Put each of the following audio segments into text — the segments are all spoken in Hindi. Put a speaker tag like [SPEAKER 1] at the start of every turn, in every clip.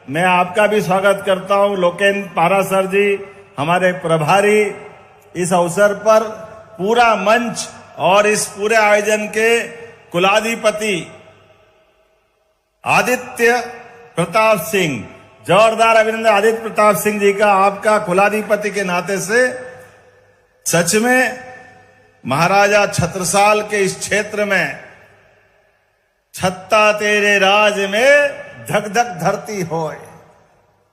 [SPEAKER 1] मैं आपका भी स्वागत करता हूं। लोकेन्द्र पारासर जी हमारे प्रभारी, इस अवसर पर पूरा मंच और इस पूरे आयोजन के कुलाधिपति आदित्य प्रताप सिंह, जोरदार अभिनंदन आदित्य प्रताप सिंह जी का आपका कुलाधिपति के नाते से। सच में महाराजा छत्रसाल के इस क्षेत्र में छत्ता तेरे राज में धक धक धरती होए,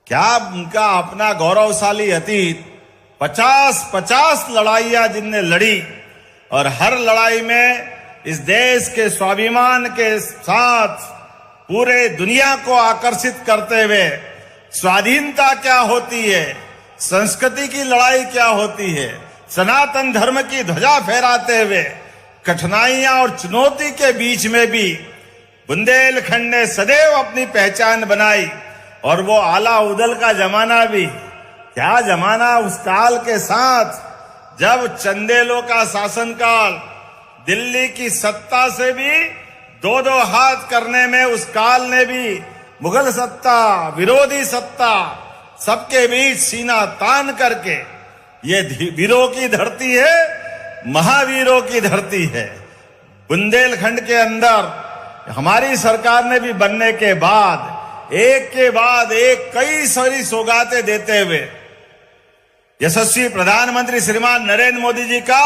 [SPEAKER 1] क्या उनका अपना गौरवशाली अतीत। 50 लड़ाइयां जिनने लड़ी और हर लड़ाई में इस देश के स्वाभिमान के साथ पूरे दुनिया को आकर्षित करते हुए स्वाधीनता क्या होती है, संस्कृति की लड़ाई क्या होती है, सनातन धर्म की ध्वजा फहराते हुए कठिनाइयां और चुनौती के बीच में भी बुंदेलखंड ने सदैव अपनी पहचान बनाई। और वो आला उदल का जमाना भी क्या जमाना, उस काल के साथ जब चंदेलों का शासनकाल, दिल्ली की सत्ता से भी दो हाथ करने में उस काल ने भी मुगल सत्ता, विरोधी सत्ता, सबके बीच सीना तान करके ये वीरों की धरती है, महावीरों की धरती है। बुंदेलखंड के अंदर हमारी सरकार ने भी बनने के बाद एक कई सारी सौगातें देते हुए यशस्वी प्रधानमंत्री श्रीमान नरेंद्र मोदी जी का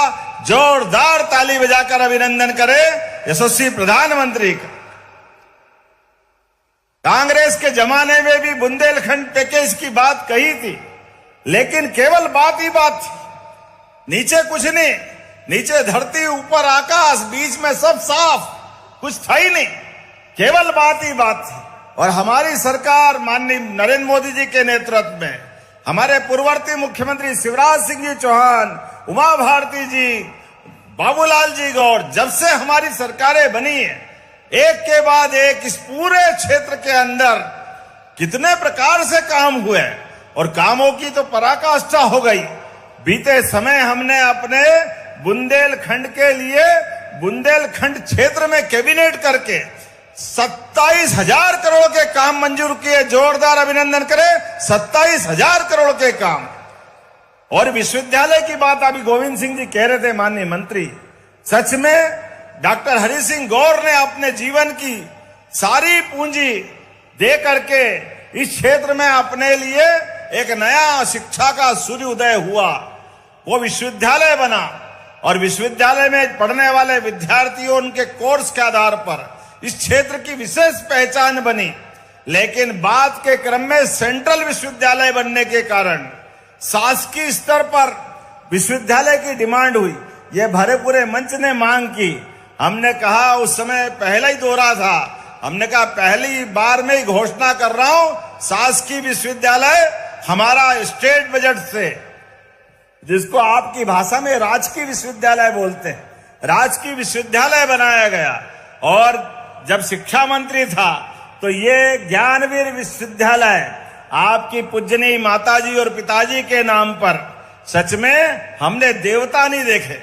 [SPEAKER 1] जोरदार ताली बजाकर अभिनंदन करें। यशस्वी प्रधानमंत्री का कांग्रेस के जमाने में भी बुंदेलखंड पैकेज की बात कही थी, लेकिन केवल बात ही बात थी, नीचे कुछ नहीं, नीचे धरती ऊपर आकाश, बीच में सब साफ, कुछ था ही नहीं, केवल बात ही बात थी। और हमारी सरकार माननीय नरेंद्र मोदी जी के नेतृत्व में, हमारे पूर्ववर्ती मुख्यमंत्री शिवराज सिंह जी चौहान, उमा भारती जी, बाबूलाल जी गौर, जब से हमारी सरकारें बनी है, एक के बाद एक इस पूरे क्षेत्र के अंदर कितने प्रकार से काम हुए और कामों की तो पराकाष्ठा हो गई। बीते समय हमने अपने बुंदेलखंड के लिए बुंदेलखंड क्षेत्र में कैबिनेट करके 27,000 करोड़ के काम मंजूर किए। जोरदार अभिनंदन करें, 27,000 करोड़ के काम। और विश्वविद्यालय की बात अभी गोविंद सिंह जी कह रहे थे, माननीय मंत्री, सच में डॉक्टर हरि सिंह गौर ने अपने जीवन की सारी पूंजी दे करके इस क्षेत्र में अपने लिए एक नया शिक्षा का सूर्योदय हुआ, वो विश्वविद्यालय बना। और विश्वविद्यालय में पढ़ने वाले विद्यार्थियों, उनके कोर्स के आधार पर इस क्षेत्र की विशेष पहचान बनी। लेकिन बात के क्रम में सेंट्रल विश्वविद्यालय बनने के कारण शासकीय स्तर पर विश्वविद्यालय की डिमांड हुई। ये भरे पूरे मंच ने मांग की। हमने कहा, उस समय पहला ही दौरा था, हमने कहा पहली बार में ही घोषणा कर रहा हूं, शासकीय विश्वविद्यालय हमारा स्टेट बजट से, जिसको आपकी भाषा में राजकीय विश्वविद्यालय बोलते हैं, राजकीय विश्वविद्यालय बनाया गया। और जब शिक्षा मंत्री था तो ये ज्ञानवीर विश्वविद्यालय आपकी पूजनीय माताजी और पिताजी के नाम पर, सच में हमने देवता नहीं देखे,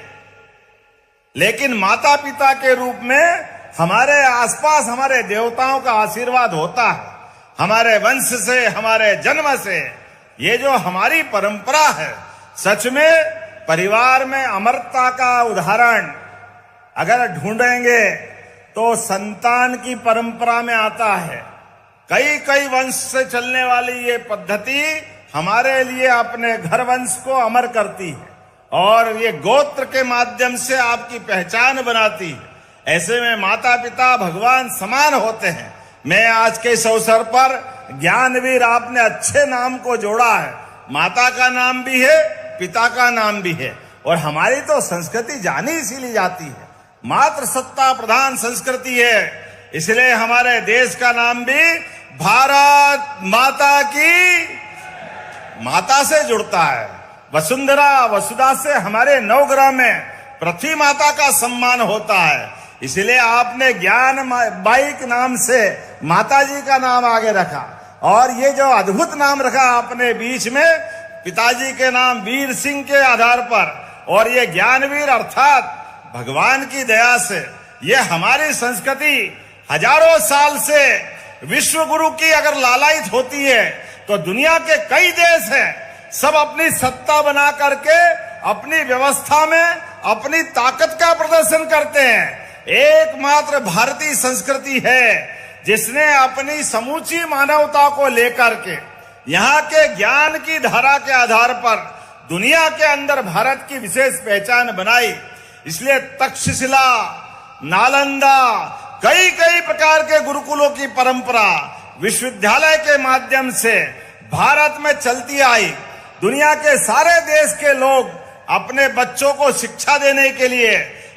[SPEAKER 1] लेकिन माता पिता के रूप में हमारे आसपास हमारे देवताओं का आशीर्वाद होता है। हमारे वंश से, हमारे जन्म से, ये जो हमारी परंपरा है, सच में परिवार में अमरता का उदाहरण अगर ढूंढेंगे तो संतान की परंपरा में आता है। कई वंश से चलने वाली ये पद्धति हमारे लिए अपने घर वंश को अमर करती है और ये गोत्र के माध्यम से आपकी पहचान बनाती है। ऐसे में माता पिता भगवान समान होते हैं। मैं आज के इस अवसर पर ज्ञानवीर, आपने अच्छे नाम को जोड़ा है, माता का नाम भी है, पिता का नाम भी है। और हमारी तो संस्कृति जानी इसीलिए जाती है, मातृ सत्ता प्रधान संस्कृति है, इसलिए हमारे देश का नाम भी भारत माता की माता से जुड़ता है। वसुंधरा वसुधा से हमारे नवग्रह में पृथ्वी माता का सम्मान होता है, इसलिए आपने ज्ञान बाई के नाम से माता जी का नाम आगे रखा। और ये जो अद्भुत नाम रखा आपने बीच में, पिताजी के नाम वीर सिंह के आधार पर, और ये ज्ञानवीर अर्थात भगवान की दया से ये हमारी संस्कृति हजारों साल से विश्व गुरु की अगर लालायित होती है तो दुनिया के कई देश हैं, सब अपनी सत्ता बना करके अपनी व्यवस्था में अपनी ताकत का प्रदर्शन करते हैं। एकमात्र भारतीय संस्कृति है जिसने अपनी समूची मानवता को लेकर के यहाँ के ज्ञान की धारा के आधार पर दुनिया के अंदर भारत की विशेष पहचान बनाई। इसलिए तक्षशिला, नालंदा, कई कई प्रकार के गुरुकुलों की परंपरा विश्वविद्यालय के माध्यम से भारत में चलती आई। दुनिया के सारे देश के लोग अपने बच्चों को शिक्षा देने के लिए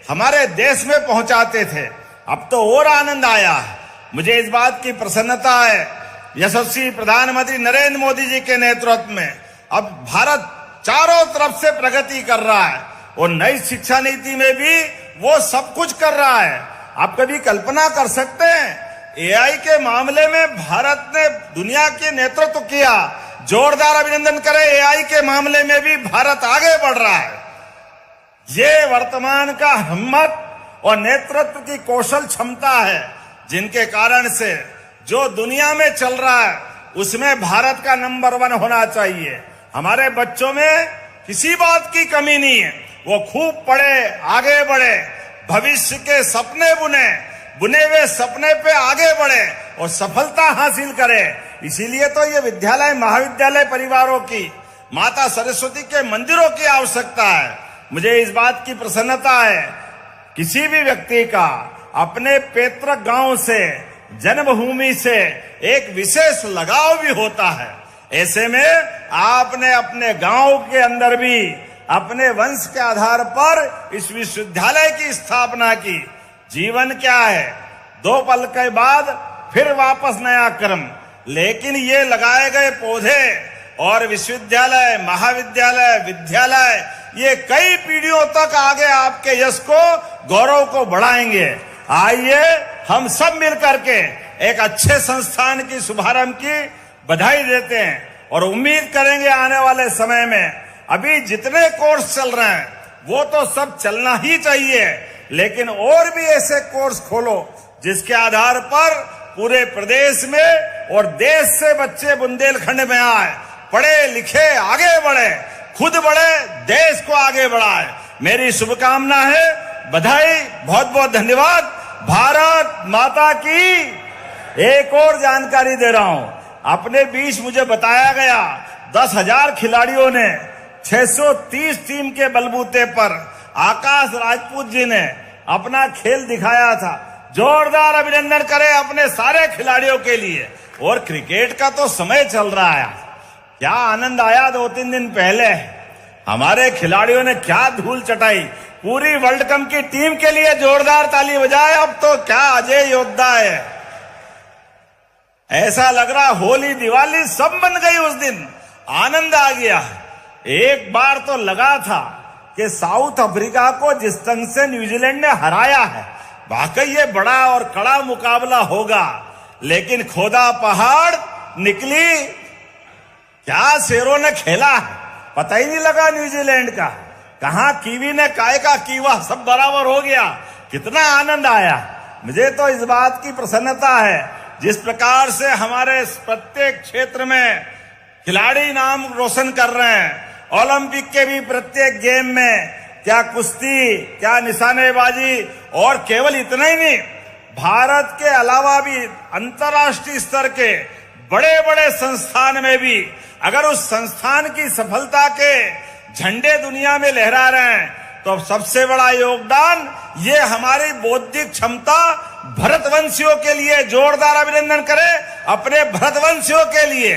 [SPEAKER 1] हमारे देश में पहुंचाते थे। अब तो और आनंद आया है। मुझे इस बात की प्रसन्नता है, यशस्वी प्रधानमंत्री नरेंद्र मोदी जी के नेतृत्व में अब भारत चारों तरफ से प्रगति कर रहा है और नई शिक्षा नीति में भी वो सब कुछ कर रहा है। आप कभी कल्पना कर सकते हैं, एआई के मामले में भारत ने दुनिया के नेतृत्व किया। जोरदार अभिनंदन करें, एआई के मामले में भी भारत आगे बढ़ रहा है। ये वर्तमान का हिम्मत और नेतृत्व की कौशल क्षमता है जिनके कारण से जो दुनिया में चल रहा है उसमें भारत का नंबर 1 होना चाहिए। हमारे बच्चों में किसी बात की कमी नहीं है, वो खूब पढ़े, आगे बढ़े, भविष्य के सपने बुने हुए सपने पे आगे बढ़े और सफलता हासिल करे। इसीलिए तो ये विद्यालय महाविद्यालय परिवारों की, माता सरस्वती के मंदिरों की आवश्यकता है। मुझे इस बात की प्रसन्नता है, किसी भी व्यक्ति का अपने पैतृक गांव से, जन्मभूमि से एक विशेष लगाव भी होता है। ऐसे में आपने अपने गांव के अंदर भी अपने वंश के आधार पर इस विश्वविद्यालय की स्थापना की। जीवन क्या है, 2 पल के बाद फिर वापस नया कर्म, लेकिन ये लगाए गए पौधे और विश्वविद्यालय, महाविद्यालय, विद्यालय ये कई पीढ़ियों तक आगे आपके यश को, गौरव को बढ़ाएंगे। आइए हम सब मिलकर के एक अच्छे संस्थान की शुभारंभ की बधाई देते हैं और उम्मीद करेंगे आने वाले समय में अभी जितने कोर्स चल रहे हैं वो तो सब चलना ही चाहिए, लेकिन और भी ऐसे कोर्स खोलो जिसके आधार पर पूरे प्रदेश में और देश से बच्चे बुंदेलखंड में आए, पढ़े लिखे, आगे बढ़े, खुद बढ़े, देश को आगे बढ़ाए। मेरी शुभकामना है, बधाई, बहुत बहुत धन्यवाद। भारत माता की। एक और जानकारी दे रहा हूं, अपने बीच मुझे बताया गया 10,000 खिलाड़ियों ने 630 टीम के बलबूते पर आकाश राजपूत जी ने अपना खेल दिखाया था। जोरदार अभिनंदन करें अपने सारे खिलाड़ियों के लिए। और क्रिकेट का तो समय चल रहा है, क्या आनंद आया 2-3 दिन पहले, हमारे खिलाड़ियों ने क्या धूल चटाई। पूरी वर्ल्ड कप की टीम के लिए जोरदार ताली बजाए। अब तो क्या अजय योद्धा है, ऐसा लग रहा होली दिवाली सब बन गई उस दिन, आनंद आ गया। एक बार तो लगा था कि साउथ अफ्रीका को जिस ढंग से न्यूजीलैंड ने हराया है, वाकई ये बड़ा और कड़ा मुकाबला होगा, लेकिन खोदा पहाड़ निकली, क्या शेरों ने खेला है, पता ही नहीं लगा न्यूजीलैंड का। कहां कीवी ने काय का कीवा, सब बराबर हो गया। कितना आनंद आया। मुझे तो इस बात की प्रसन्नता है, जिस प्रकार से हमारे प्रत्येक क्षेत्र में खिलाड़ी नाम रोशन कर रहे हैं। ओलंपिक के भी प्रत्येक गेम में, क्या कुश्ती, क्या निशानेबाजी, और केवल इतना ही नहीं, भारत के अलावा भी अंतर्राष्ट्रीय स्तर के बड़े बड़े संस्थान में भी अगर उस संस्थान की सफलता के झंडे दुनिया में लहरा रहे हैं तो सबसे बड़ा योगदान ये हमारी बौद्धिक क्षमता भरतवंशियों के लिए। जोरदार अभिनंदन करें अपने भरतवंशियों के लिए।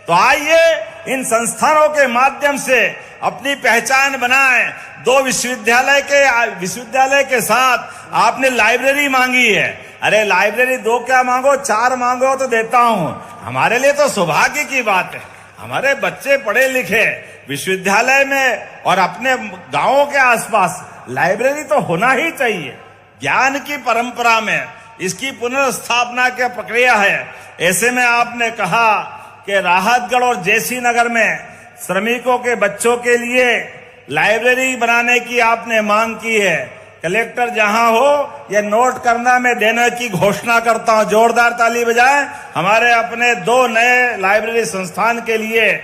[SPEAKER 1] तो आइए इन संस्थानों के माध्यम से अपनी पहचान बनाएं। 2 विश्वविद्यालय के साथ आपने लाइब्रेरी मांगी है। अरे लाइब्रेरी 2 क्या मांगो, 4 मांगो तो देता हूं। हमारे लिए तो सौभाग्य की बात है, हमारे बच्चे पढ़े लिखे विश्वविद्यालय में और अपने गांवों के आसपास लाइब्रेरी तो होना ही चाहिए। ज्ञान की परंपरा में इसकी पुनर्स्थापना की प्रक्रिया है। ऐसे में आपने कहा कि राहतगढ़ और जेसी नगर में श्रमिकों के बच्चों के लिए लाइब्रेरी बनाने की आपने मांग की है। कलेक्टर जहां हो ये नोट करना, मैं देने की घोषणा करता हूं। जोरदार ताली बजाएं हमारे अपने 2 नए लाइब्रेरी संस्थान के लिए।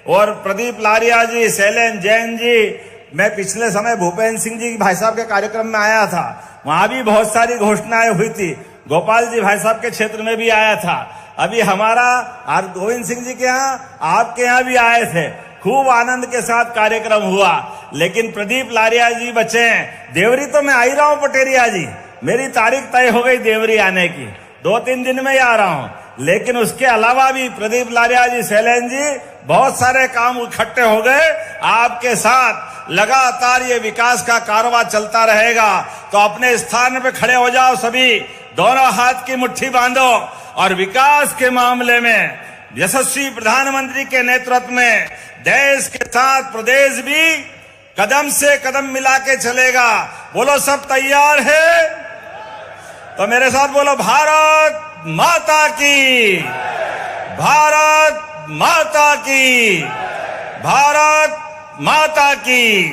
[SPEAKER 1] और प्रदीप लारिया जी, शैलेंद्र जैन जी, मैं पिछले समय भूपेंद्र सिंह जी भाई साहब के कार्यक्रम में आया था, वहां भी बहुत सारी घोषणाएं हुई थी। गोपाल जी भाई साहब के क्षेत्र में भी आया था। अभी हमारा आर गोविंद सिंह जी के यहाँ, आपके यहाँ भी आए थे। खूब आनंद के साथ कार्यक्रम हुआ। लेकिन प्रदीप लारिया जी बचे हैं। देवरी तो मैं आ ही रहा हूं पटेरिया जी, मेरी तारीख तय हो गई देवरी आने की, 2-3 दिन में ही आ रहा हूं। लेकिन उसके अलावा भी प्रदीप लारिया जी, शैलेंद्र जी, बहुत सारे काम इकट्ठे हो गए। आपके साथ लगातार ये विकास का कारवां चलता रहेगा। तो अपने स्थान पे खड़े हो जाओ सभी, दोनों हाथ की मुट्ठी बांधो और विकास के मामले में यशस्वी प्रधानमंत्री के नेतृत्व में देश के साथ प्रदेश भी कदम से कदम मिला के चलेगा। बोलो सब तैयार है? तो मेरे साथ बोलो, भारत माता की, भारत माता की, भारत माता की।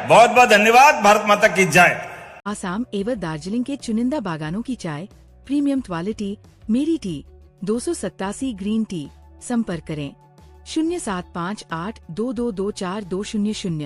[SPEAKER 1] बहुत बहुत धन्यवाद। भारत माता की जय।
[SPEAKER 2] आसाम एवं दार्जिलिंग के चुनिंदा बागानों की चाय, प्रीमियम क्वालिटी, मेरी टी 287 ग्रीन टी। संपर्क करें 075822242000।